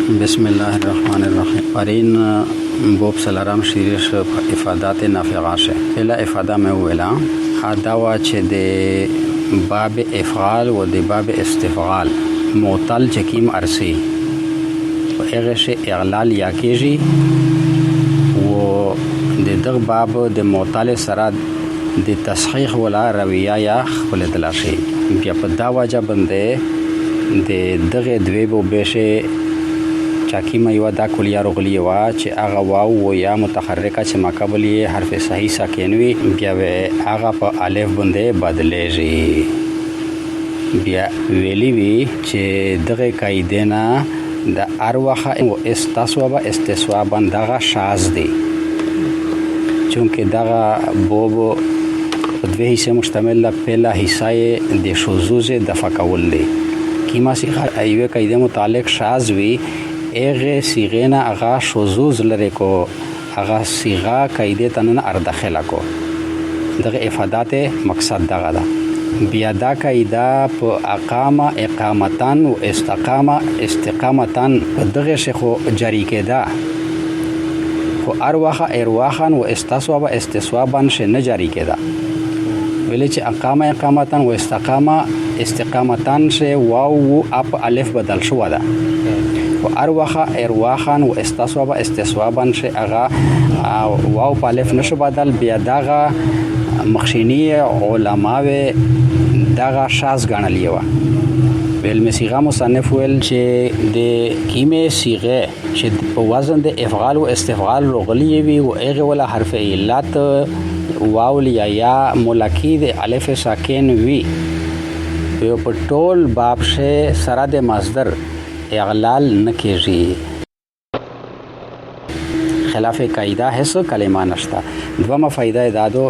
بسم الله الرحمن الرحیم. پر این بوب سلارم شیرش افادات نافعه شه. الا افاده مې ویلا دا وا چې د باب افعال او د باب استفعال معطل چکیم ارسی هغه شی اغلال یا کیږي او د دغه باب د معطل سره د تصحیح ولا رویه یا خپل دلاشي بیا په دا واجب باندې د دغه دوی بو بشه چاکی ما یو دا کلیه رغلی وا چې هغه واو و یا متحرکه چې ماقبل یې حرف صحیح ساکن وي بیا هغه په الف باندې بدلیږي. بیا ویلی وی چې دغه قاعده نه د اروخه او استصواب استصوابا دغه شاذ دی چونکه دغه بوب دوه حصے مشتمل له پهلا حصہ د شذوذ دفع کول دی کیما صيغه ایوه قاعده متعلق شاذ وی اغه صيغه نه اغه شذوذ لري کو اغه صيغه قاعده تنن ار داخله کو دغه افادات مقصد دغه دا بیا دا قاعده په اقامه اقامتن او استقامه استقامتن دغه شخو جاری کېدا خو ارواخه ارواخن او استصواب استصوابن ش نه جاری کېدا ویل چې اقامه اقامتن او استقامه استقامتن ش واو اپ الف بدل شو ده و ارواخه ارواخن و استصواب استصوابن ش اغا واو په الف نشو بدل بیا دغه مخشینی علماء دغه شاذ غنلی و علم صيغه مصنف ویل چې د کیمه صيغه چې په وزن د افعال او استفعال رغلی وي او هغه ولا حرف علت واو یا ملکی د الف ساکن وي په ټول باب شه سره د مصدر اغلال نکیږي خلاف قاعده هیڅ کلمه نشته. دومره فائدہ دادو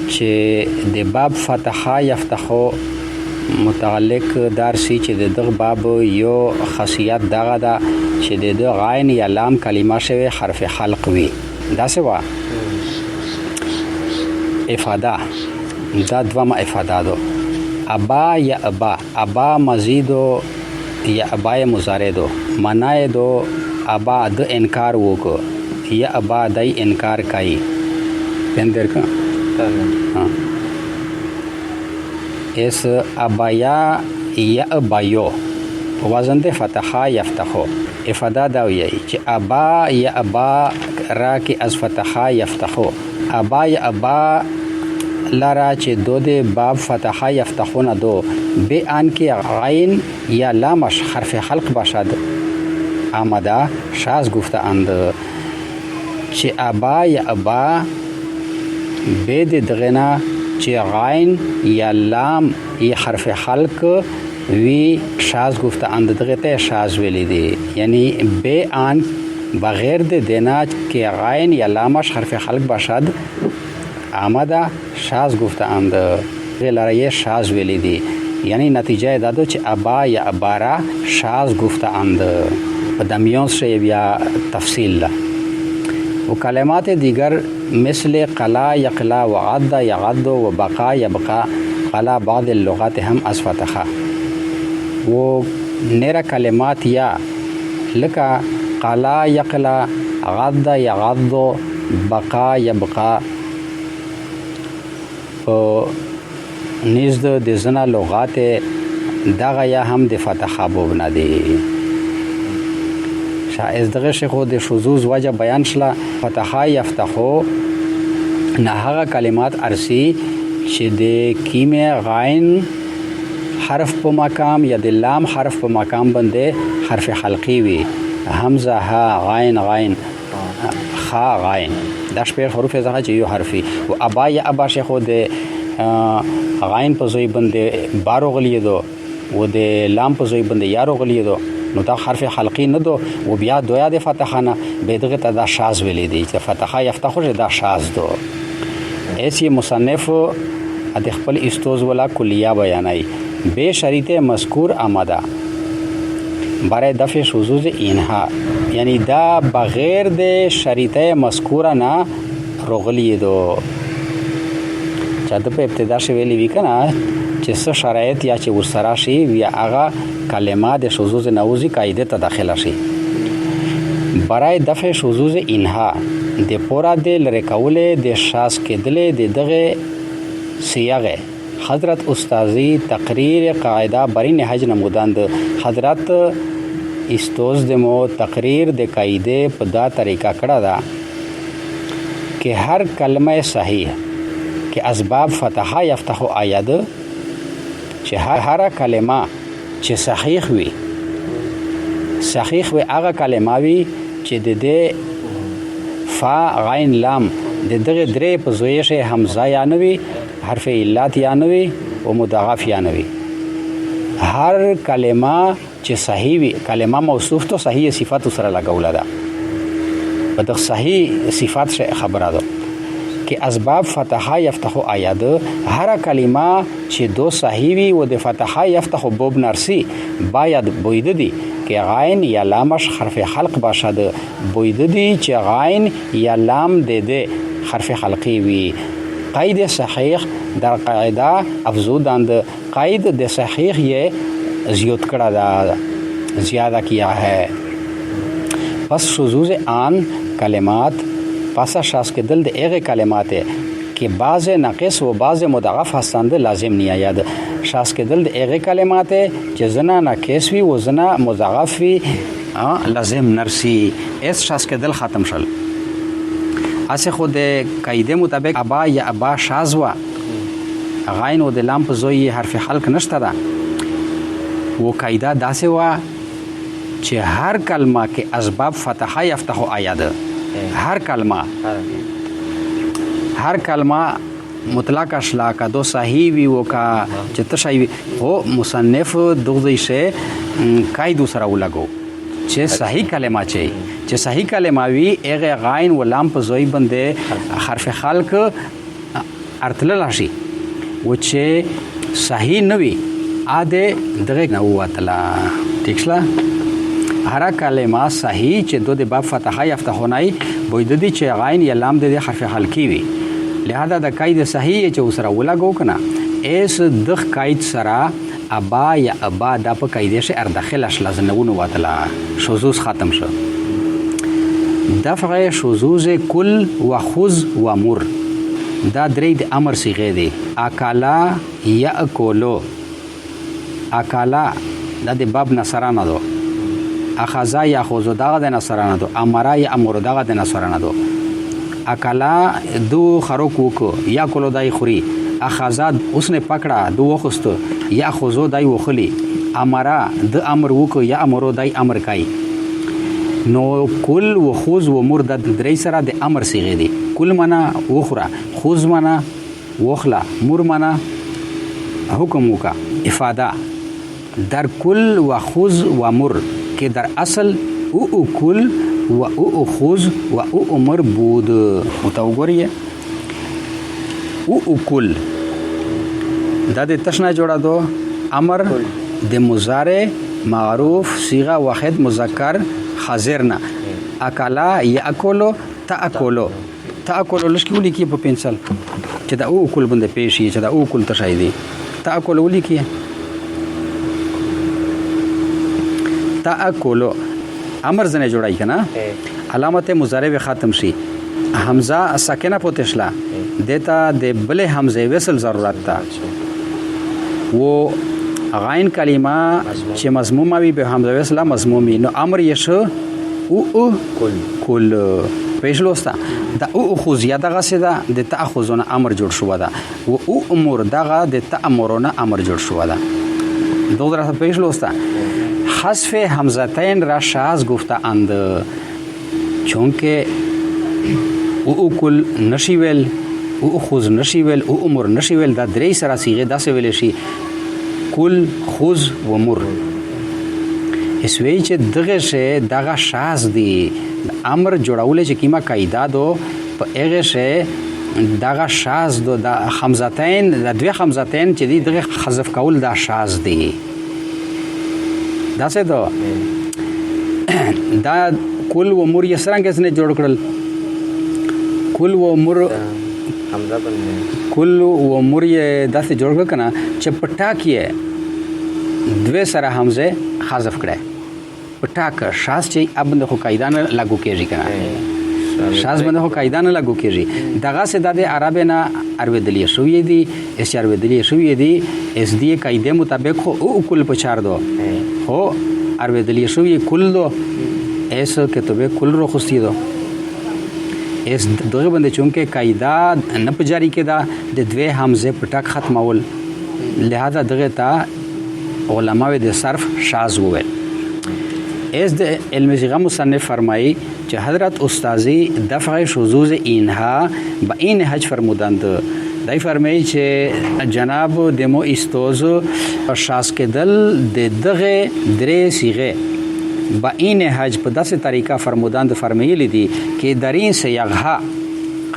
چې د باب فتحه یفتحو متعلق دارسی چې د دغه باب یو خاصیت دغه ده چې د غین یا لام کلمه شوی حرف حلق وي دا څه وا افاده دا دومره افاده دو ابا یا ابا مزیدو یا ابای مضارع دو منای دو ابا د انکار وکړو یا ابا دای انکار کوي پندر کا اس ابایا یا ابایو په وزن د فتحه یفتحو افاده دا وی چې ابا یا ابا را کې از فتحه یفتحو ابا یا ابا لارا چې دو د باب فتحه یفتحون دو به ان کې عین یا لامش حرف حلق باشد آمده شاذ گفته اند چې ابا یا ابا به دغه نه چې عین یا لام یا حرف حلق وی شاذ گفته اند دغه ته شاذ ویل دي یعنی به ان بغیر د دینا کې عین یا لامش حرف حلق باشد آمده شاذ گفته اند غلاره شاذ ویل دي یعنی نتیجه دادو چې ابا یا ابارا شاذ گفته اند په دمیون شی بیا تفصیل له و کلمات دیگر مثل قلا یقلا و عد یعد و بقا یبقا قلا بعض اللغات هم از فتحه و نرا کلمات یا لکا قلا یقلا عد یعد بقا یبقا نیز د زنا لغات دغه یا هم د فتحه بوبنه دي شایز دغه شخو د شذوذ وجه بیان شله فتحه یفتحو نه هغه کلمات ارسی چې د کیمه غین حرف په مقام یا د لام حرف په مقام باندې حرف حلقی وي همزه ها غین غین خا غین دا شپږ حروف زغه چې یو حرفي او ابا یا ابا شخو د غین په ځای باندې بارو غلی دو و د لام په ځای باندې یارو غلی دو نو دا حرف حلقی نه دو و بیا دویا د فتحه نه به دغه ته دا شاذ ویلې دي چې فتحه یفتحو دا شاذ دو ایسی مصنف د خپل استوز ولا کلیه بیانای به شریط مذکور آمده برای دفع شذوذ اینها یعنی دا بغیر د شریطه مذکوره نه رغلی دو چا د په ابتدا شویلی وی کنه چې څه شرایط یا چې ورسره شي یا هغه کلمه د شذوذ نوزي قاعده ته داخله شي. برای دفع شذوذ اینها د پورا د لری کولې د شاس کېدلې د دغه سیاغه حضرت استاذی تقریر قاعده بری نهج نمودند. حضرت استوز د مو تقریر د قاعده په دا طریقه کړه دا کہ ہر کلمہ صحیح کہ اسباب فتحہ یفتح آید چې هر کلمه چې صحیح وي هغه کلمه وي چې د دې فا غین لام د دغه درې په زویش حمزه یا نوي حرف علت یا نوي او مضاعف یا نوي. هر کلمه چې صحیح وي کلمه موصوف تو صحیح صفات سره لګول ده په د صحیح صفات شه خبره ده کہ اسباب فتحہ یفتح آید هر کلمه چې دو صحیح وي و د فتحہ یفتح بوب نرسی باید بویده دی کہ غین یا لامش حرف خلق باشد. بویده دی چې غین یا لام ده حرف خلقی وی. قید صحیح در قاعده افزودند. قید د صحیح یہ زیاد کړه دا زیادہ کیا ہے. پس شذوذ آن کلمات پاسا شاس کے دل د ایغه کلمات کہ بعض ناقص و بعض مضاعف هستند لازم نی آید. شاس کے دل د ایغه کلمات چې زنا ناقص وی و زنا مضاعف وی لازم نرسی. اس شاس کے دل ختم شل. اسه خود قاعده مطابق ابا یا ابا شاز وا غین و د لام په زوی حرف خلق نشته ده. و قاعده داسه وا چې هر کلمه کې اسباب فتحه یفتح آید. هر کلمه مطلق اشلا کا دو صحیح وی و کا چې تشای او مصنف دغه شی قاعده سره ولګو چې صحیح کلمه چې صحیح کلمه وی اغه غین و لام په زوی باندې حرف خلق ارتل راشي و چې صحیح نوي اده دغه نو وتلا ټیکسلا. هر کلمه صحیح چې دو د باب فتحه یفتحونای بوید دي چې غین یا لام د حرف خلقی وي. لہذا د قاعده صحیح چې وسره ولګو کنه اس د قاعده سره ابا یا ابا د په قاعده شه ارداخل اشلا زنونه وتلا شذوذ ختم شو. دفع شذوذ کل و خذ و مر دا درې د امر صيغه دي. اکالا یاکولو اکالا دا د باب نصرانه دو. اخذا یاخذ دغه د نصرانه دو. امر یا امر دغه د نصرانه دو. اکالا دو خروک وکو یاکولو دای خوري. اخذا اوسنه پکړه دو وخستو یاخذو دای وخلی. امر د امر وکو یا امر دای امر کای. نو کل و خوز و مر د درې سره د امر صيغه دي. کل معنا وخره، خوز معنا وخلا، مر معنا حکم وکا افاده. در کل و خوز و مر که در اصل او کل و او خوز و او مر بود. متوګوریه او کل دا د تشنا جوړا دو امر د مضارع معروف صيغه واحد مذکر حاضر نه. اکلا یاکلو تاکلو لشکې ولیکي په پنسل چې دا او کل باندې پېشي چې دا او کل تشای دی. تاکلو ولیکي تاکلو امر زنه جوړای کنه علامت مضارع به ختم شي. حمزه ساکنه پوتشلا دیتا د بل حمزه وصل ضرورت تا. و غین کلمه چې مضمومه وي به حمزه وصله مضمومي. نو امر یشو او کل پېښلوستا دا او خو زیاده غسه د تاخذونه امر جوړ شو دا و او امور دغه د تامرونه امر جوړ شو دا. دوغره پېښلوستا حذف حمزتین را شاذ گفته اند چونکه او کل نشیول او خوز نشیول او امور نشیول دا درې سره صيغه داسې ویل شي کل خوز و مر. اسوی چې دغه شه دغه شاذ دی امر جوړول چې کیما قاعده دو په هغه شه دغه شاذ دو د حمزتین د دوه حمزتین چې دی دغه حذف کول دا شاذ دی. دا څه دو دا کل و مر یسرنګ اسنه جوړ کړل. کل و مر حمزه باندې کل و مر یې داسې جوړ کړ کنه چې پټاک یې دوه سره حمزه حذف کړه پټاک شاس چې اب نه خو قاعده نه لاګو کېږي کنه شاس باندې خو قاعده نه لاګو کېږي دغه سه د عربی نه ارویدلی شوې دي اس ارویدلی شوې دي اس دې قاعده مطابق خو او کل په چار دو هو ارویدلی شوې کل دو اس کتابه کل رو خوستي دو اس دغه باندې چونکه قاعده نه پجاری کېدا د دوه حمزه پټاک ختمول لہذا دغه تا علماء د صرف شاذ وویل اس د علم صيغه مصنف فرمایي چې حضرت استاذي دفع شذوذ اینها با این حج فرمودند دای فرمایي چې جناب دمو استوز شاذ کېدل د دغه درې صيغه با این حج په داسې طریقه فرمودند فرمایلی دي کې درین سیغها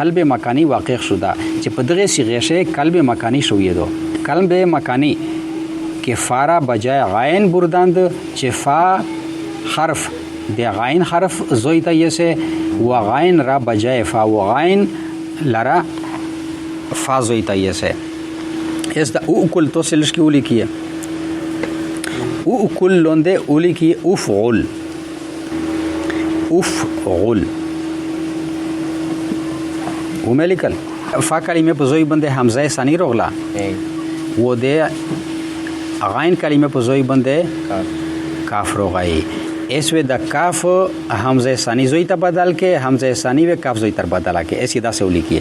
قلب مکانی واقع شده چې په دغه صيغه شه قلب مکانی شوې دو قلب مکانی که فارا بجای غاین بردند چې فا حرف د غاین حرف زوی ته یسه و غاین را بجای فا و غاین لرا فا زوی ته یسه اس د او کل توسلش کی اولی کیه او کل لونده اولی کی افعل وملکل فا کلمه په زوی باندې حمزه ثانی روغلا و د غاین کلمه په زوی باندې کاف روغای اس و د کاف حمزه ثانی زوی ته بدل کې حمزه ثانی و کاف زوی تر بدل کې ایسی دا سولی کی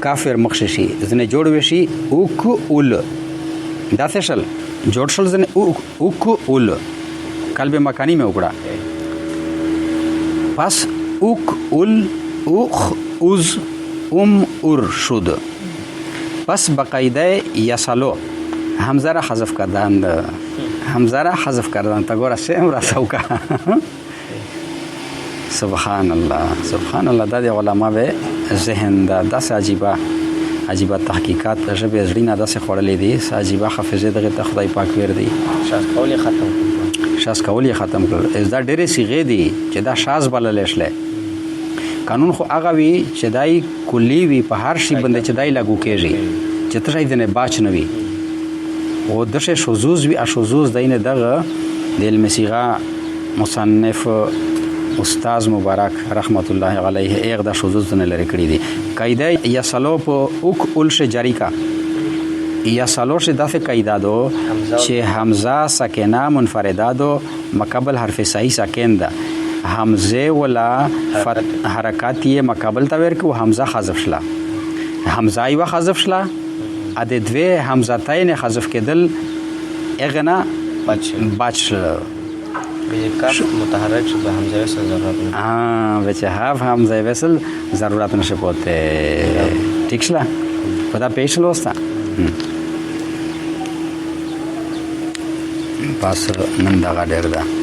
کافر مخششی زنه جوړ وشي اوک اول دا څه شل جوړ شل زنه اوک اول قلب مکانی میں وکړه پس اوک اول اوخ اوز اور شد پس بقاعده یسلو حمزه را حذف کردند تا گوره سیم را سوکا سبحان الله دا د علما به ذهن دا داسې عجیبه تحقیقات د ژبې زړی نه داسې خوړلې دي عجیبه حافظه دغه ته خدای پاک ور دی شاذ کول یې ختم کړ دا ډېرې صيغې دي چې دا شاذ بلل شله قانون خو هغه وی چې دای کلی وی په هر شي باندې چې دای لاګو کېږي چې ته دې نه باچ نه وي او دغه شذوذ وی اشذوذ دینه دغه د علم صيغه مصنف استاد مبارک رحمت الله علیه ایغ د شذوذ نه لري کړی دي قاعده یسلو په اوک اول ش جاری کا یسلو ش دغه قاعده دو چې حمزه ساکنه منفرده دو مقابل حرف صحیح ساکن ده حمزه ولا حرکات یې مقابل تا ورکو حمزه حذف شلا حمزه یې حذف شلا ا د دوه حمزتین حذف کېدل اغنا بچ کاف متحرک شد حمزه وصل ضرورت نه بچه حمزه وصل ضرورت نشه پوته ٹھیک شلا پدا پیش لوستا پاس نن دا ډیر ده